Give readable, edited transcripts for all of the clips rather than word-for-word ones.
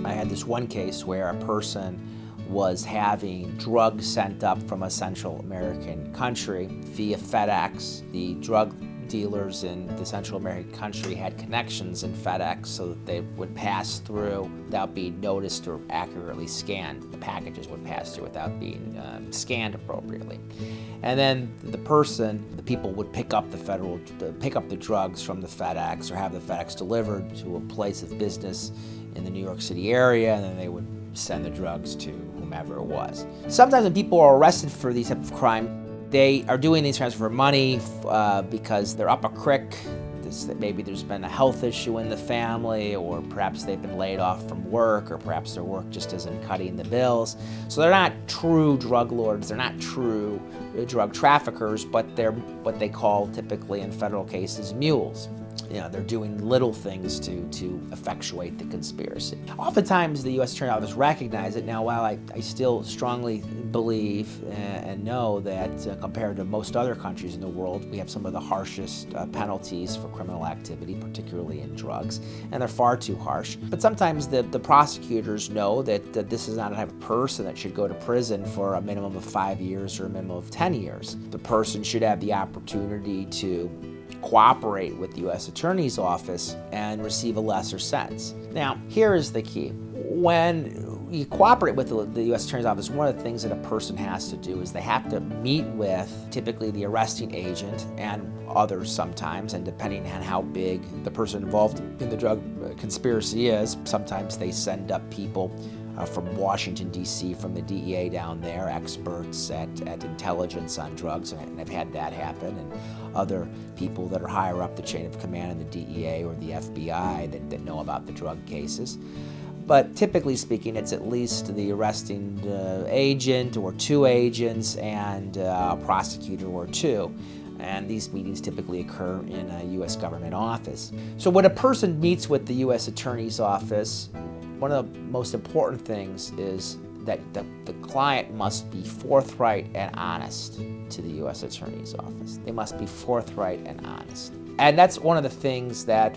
I had this one case where a person was having drugs sent up from a Central American country via FedEx. The drug dealers in the Central American country had connections in FedEx so that they would pass through without being noticed or accurately scanned. The packages would pass through without being scanned appropriately. And then the people would pick up the drugs from the FedEx or have the FedEx delivered to a place of business in the New York City area, and then they would send the drugs to whomever it was. Sometimes when people are arrested for these type of crime, they are doing these crimes for money because they're up a creek. Maybe there's been a health issue in the family, or perhaps they've been laid off from work, or perhaps their work just isn't cutting the bills. So they're not true drug lords, they're not true drug traffickers, but they're what they call typically in federal cases mules. They're doing little things to effectuate the conspiracy. Oftentimes, the U.S. Attorney's Office recognizes it. Now, while I still strongly believe and know that compared to most other countries in the world, we have some of the harshest penalties for criminal activity, particularly in drugs, and they're far too harsh. But sometimes the prosecutors know that this is not a type of person that should go to prison for a minimum of 5 years or a minimum of 10 years. The person should have the opportunity to cooperate with the U.S. Attorney's Office and receive a lesser sentence. Now, here is the key. When you cooperate with the U.S. Attorney's Office, one of the things that a person has to do is they have to meet with typically the arresting agent and others sometimes, and depending on how big the person involved in the drug conspiracy is, sometimes they send up people from Washington, D.C., from the DEA down there, experts at intelligence on drugs, and I've had that happen, and other people that are higher up the chain of command in the DEA or the FBI that know about the drug cases. But typically speaking, it's at least the arresting agent or two agents and a prosecutor or two. And these meetings typically occur in a U.S. government office. So when a person meets with the U.S. Attorney's Office, one of the most important things is that the client must be forthright and honest to the U.S. Attorney's Office. They must be forthright and honest. And that's one of the things that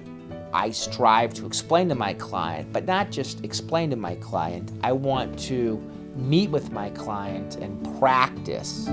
I strive to explain to my client, but not just explain to my client. I want to meet with my client and practice